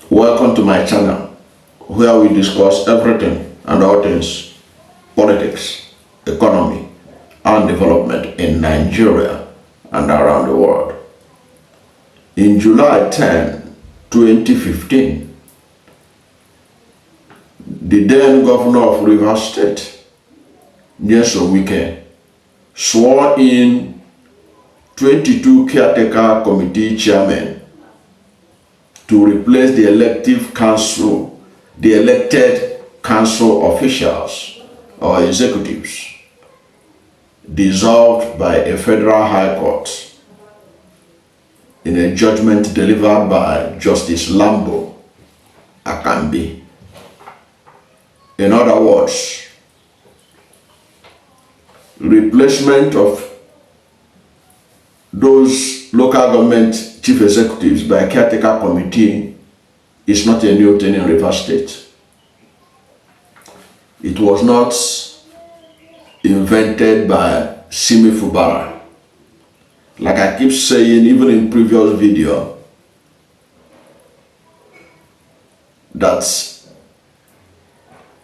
Welcome to my channel, where we discuss everything and all things politics, economy, and development in Nigeria and around the world. In July 10, 2015, the then governor of Rivers State, swore in 22 caretaker committee chairmen to replace the elected council officials or executives dissolved by a federal high court in a judgment delivered by Justice Lambo Akambi. In other words, replacement of those local government chief executives by a caretaker committee is not a new thing in Rivers State. It was not invented by Simi Fubara. Like I keep saying, even in previous video, that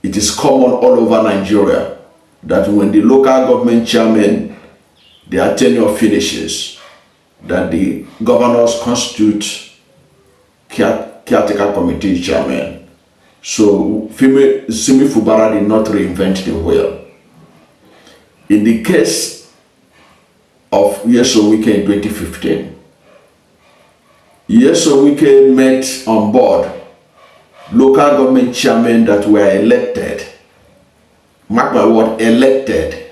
it is common all over Nigeria that when the local government chairman, their tenure finishes, that the governors constitute caretaker committee chairman. So Simi Fubara did not reinvent the wheel. In the case of Yesowike in 2015, Yesowike met on board local government chairmen that were elected, mark my word, elected,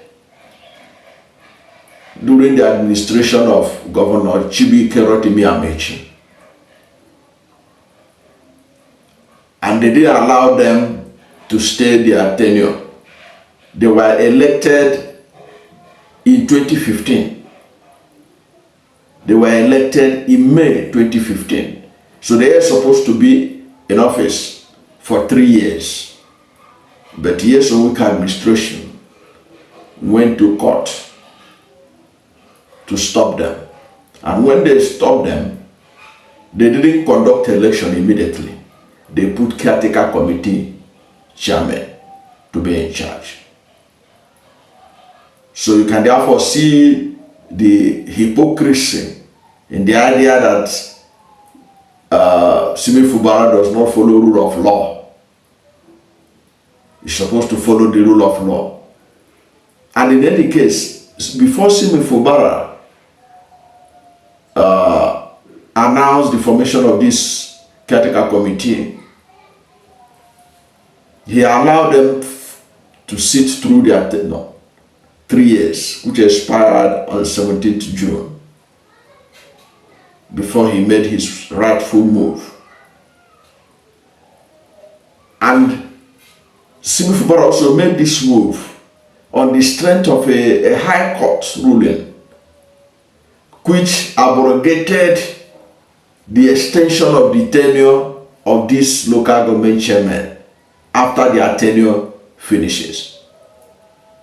during the administration of Governor Chibi-Kerotimi Amechi. And they didn't allow them to stay their tenure. They were elected in 2015. They were elected in May 2015. So they are supposed to be in office for 3 years. But Yesowike administration went to court to stop them. And when they stopped them, they didn't conduct election immediately. They put caretaker committee chairman to be in charge. So you can therefore see the hypocrisy in the idea that Simi Fubara does not follow rule of law. He's supposed to follow the rule of law. And in any case, before Simi Fubara announced the formation of this caretaker committee, he allowed them to sit through their 3 years, which expired on 17th June, before he made his rightful move. And Simi Fubara also made this move on the strength of a high court ruling, which abrogated the extension of the tenure of these local government chairmen after their tenure finishes.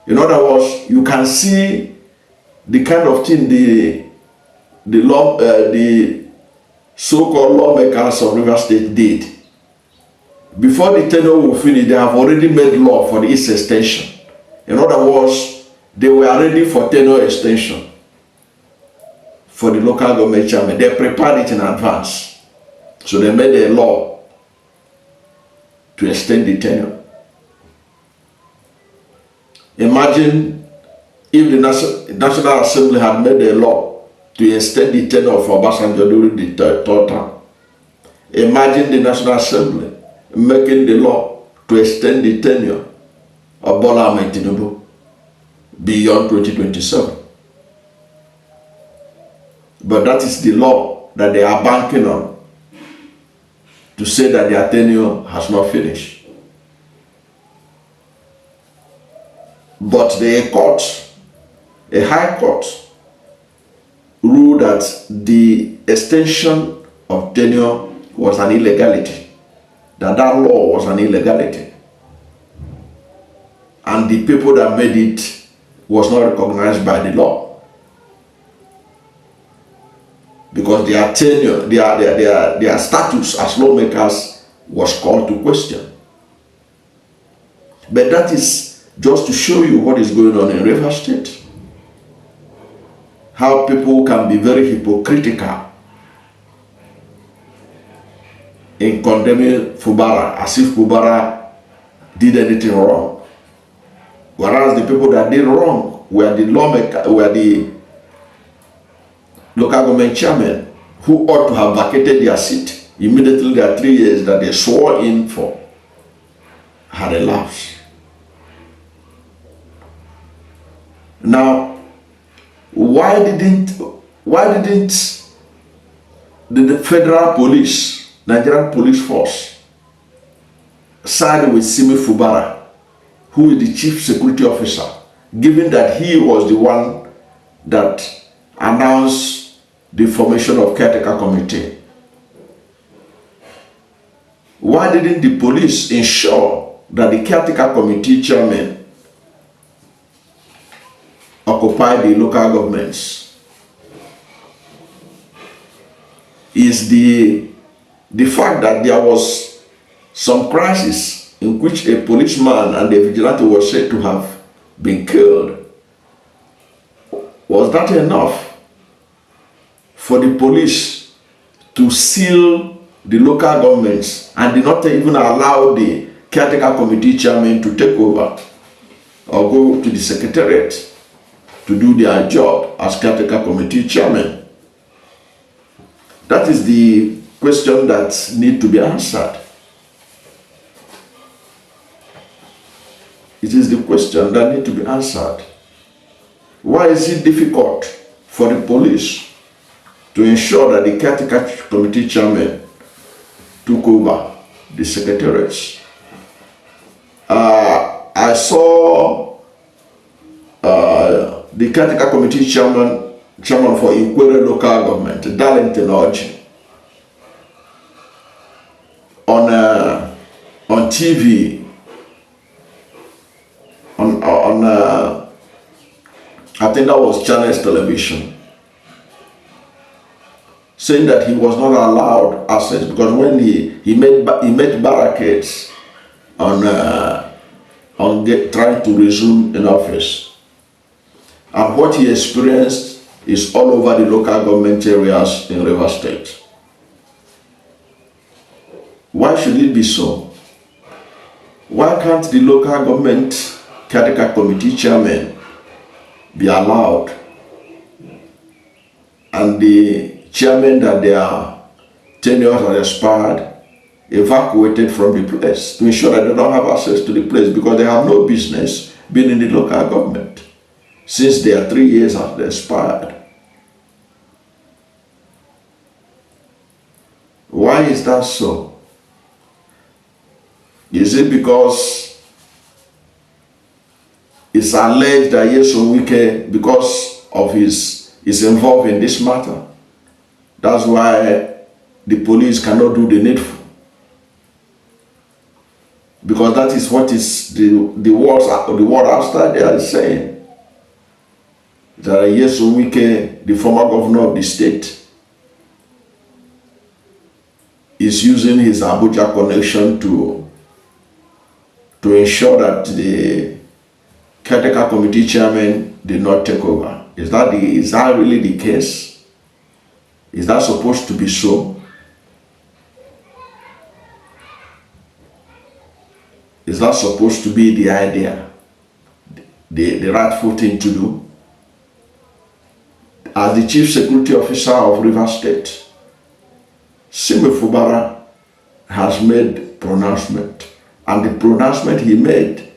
In other words, you can see the kind of thing the so-called lawmakers of Rivers State did. Before the tenure will finish, they have already made law for its extension. In other words, they were ready for tenure extension for the local government chairman. They prepared it in advance. So they made a law to extend the tenure. Imagine if the National Assembly had made a law to extend the tenure of Obasanjo during the third term. Imagine the National Assembly making the law to extend the tenure of Bola Ahmed Tinubu beyond 2027. But that is the law that they are banking on to say that their tenure has not finished. But the court, a high court, ruled that the extension of tenure was an illegality, that law was an illegality. And the people that made it was not recognized by the law. because their tenure, their status as lawmakers was called to question. But that is just to show you what is going on in Rivers State. How people can be very hypocritical in condemning Fubara as if Fubara did anything wrong. Whereas the people that did wrong were the local government chairmen who ought to have vacated their seat immediately their 3 years that they swore in for had elapsed. Now, why didn't the federal police, Nigerian police force, side with Simi Fubara, who is the chief security officer, given that he was the one that announced the formation of Caretaker committee? Why didn't the police ensure that the Caretaker committee chairman occupy the local governments? Is the fact that there was some crisis in which a policeman and a vigilante was said to have been killed. Was that enough for the police to seal the local governments and did not even allow the Caretaker committee chairman to take over or go to the secretariat to do their job as Caretaker committee chairman? That is the question that needs to be answered. It is the question that needs to be answered. Why is it difficult for the police to ensure that the Caretaker committee chairman took over the secretariats? I saw the Caretaker committee chairman for Inquiry local government, Darlington Orji, on TV, on I think that was Channels Television, saying that he was not allowed access because when he made barricades on trying to resume in office, and what he experienced is all over the local government areas in Rivers State. Why should it be so? Why can't the local government Caretaker committee chairman be allowed and the chairman that their tenure has expired evacuated from the place to ensure that they don't have access to the place because they have no business being in the local government since their 3 years have expired? Why is that so? Is it because it's alleged that Yeso Wike, because of is involved in this matter, that's why the police cannot do the needful? Because that is what is the word outside there is saying. That Yeso Wike, the former governor of the state, is using his Abuja connection to ensure that the Caretaker committee chairman did not take over. Is that really the case? Is that supposed to be so? Is that supposed to be the idea, the rightful thing to do? As the chief security officer of Rivers State, Simi Fubara has made pronouncement, and the pronouncement he made,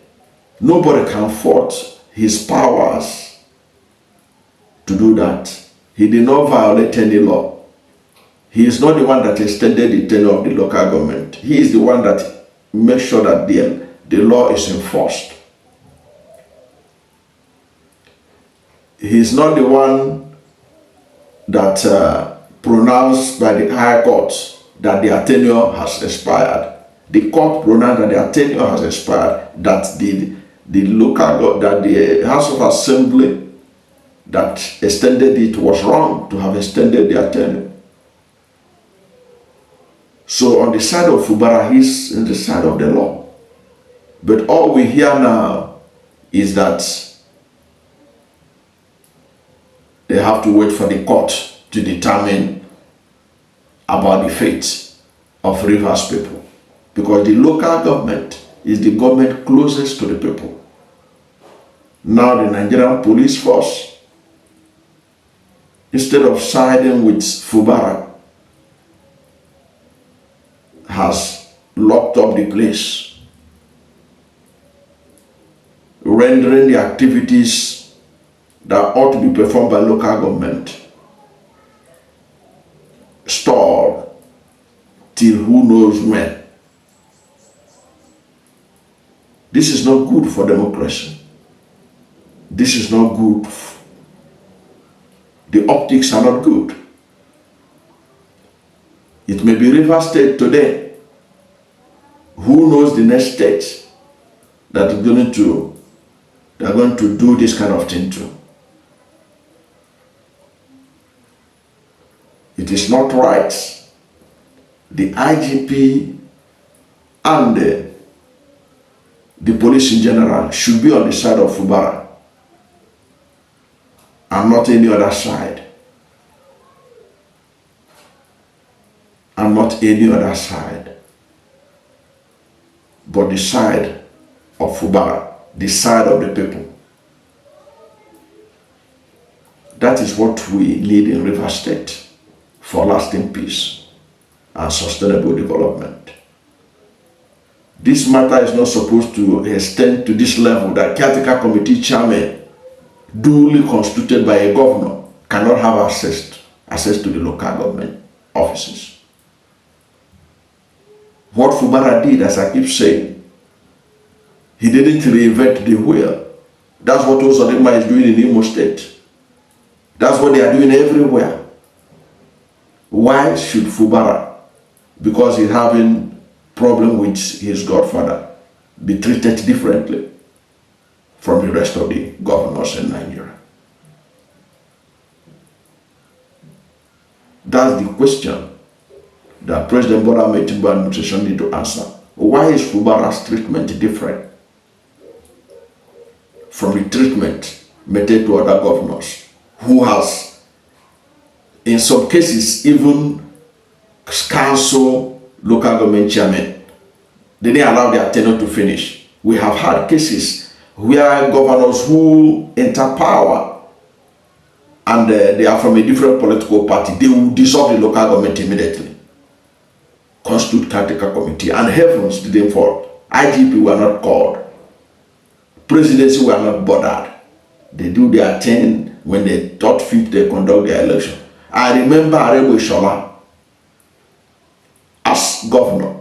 nobody can fault his powers to do that. He did not violate any law. He is not the one that extended the tenure of the local government. He is the one that makes sure that the law is enforced. He is not the one that pronounced by the high court that their tenure has expired. The court pronounced that their tenure has expired, that the House of Assembly that extended it was wrong to have extended their tenure. So on the side of Fubara, he's on the side of the law. But all we hear now is that they have to wait for the court to determine about the fate of Rivers people. Because the local government is the government closest to the people. Now the Nigerian police force, instead of siding with Fubara, has locked up the place, rendering the activities that ought to be performed by local government stalled till who knows when. This is not good for democracy. This is not good. The optics are not good. It may be Rivers State today. Who knows the next state that they're going to do this kind of thing to? It is not right. The IGP and the police in general should be on the side of Fubara and not any other side. And not any other side. But the side of Fubara, the side of the people. That is what we need in Rivers State for lasting peace and sustainable development. This matter is not supposed to extend to this level that caretaker committee chairman, duly constituted by a governor, cannot have access to the local government offices. What Fubara did, as I keep saying, he didn't reinvent the wheel. That's what Ozodema is doing in Imo State. That's what they are doing everywhere. Why should Fubara, because he's having problem with his godfather, be treated differently from the rest of the governors in Nigeria? That's the question that President Bola Ahmed Tinubu administration need to answer. Why is Fubara's treatment different from the treatment meted to other governors who has, in some cases, even council local government chairmen? They didn't allow their tenure to finish. We have had cases where governors who enter power and they are from a different political party, they will dissolve the local government immediately. Constitute caretaker committee, and heavens didn't fall. IGP were not called. Presidency were not bothered. They do their thing. When they thought fit, they conduct their election. I remember Arebo Shola as governor,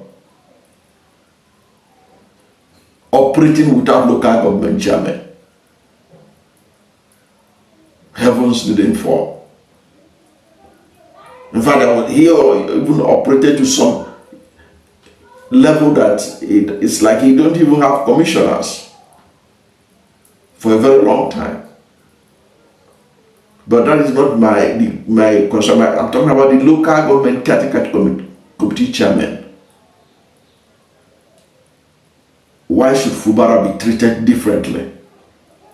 operating without local government chairman. Heavens didn't fall. In fact, he even operated to some level that it's like he don't even have commissioners for a very long time. But that is not my concern. I'm talking about the local government caretaker committee chairman. Why should Fubara be treated differently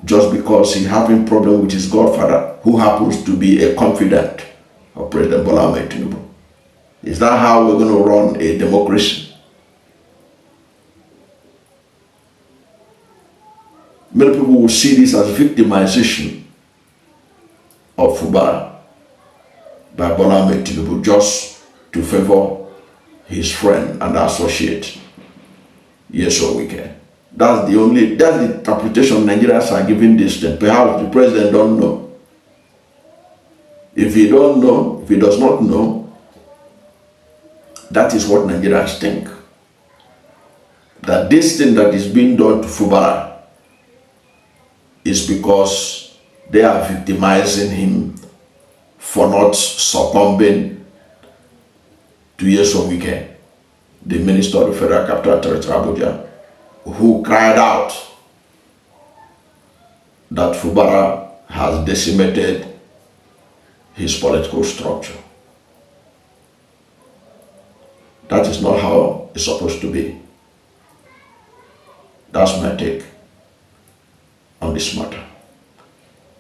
just because he's having problem with his godfather, who happens to be a confidant of President Bola Ahmed Tinubu? Is that how we're going to run a democracy? Many people will see this as victimization of Fubara by Bola Ahmed Tinubu just to favor his friend and associate, Nyesom Wike. That's the interpretation Nigerians are giving this thing. Perhaps the president don't know. If he don't know, if he does not know, that is what Nigerians think. That this thing that is being done to Fubara is because they are victimizing him for not succumbing to Nyesom Wike, the Minister of the Federal Capital Territory, Abuja, who cried out that Fubara has decimated his political structure. That is not how it's supposed to be. That's my take on this matter.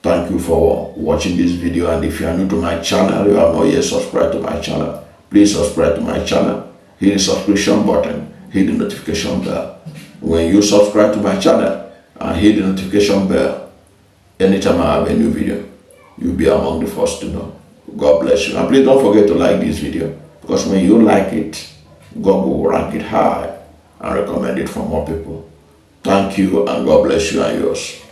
Thank you for watching this video, and if you are new to my channel, you have not yet subscribed to my channel, please subscribe to my channel, hit the subscription button, hit the notification bell. When you subscribe to my channel and hit the notification bell, anytime I have a new video, you'll be among the first to know. God bless you. And please don't forget to like this video, because when you like it, God will rank it high and recommend it for more people. Thank you, and God bless you and yours.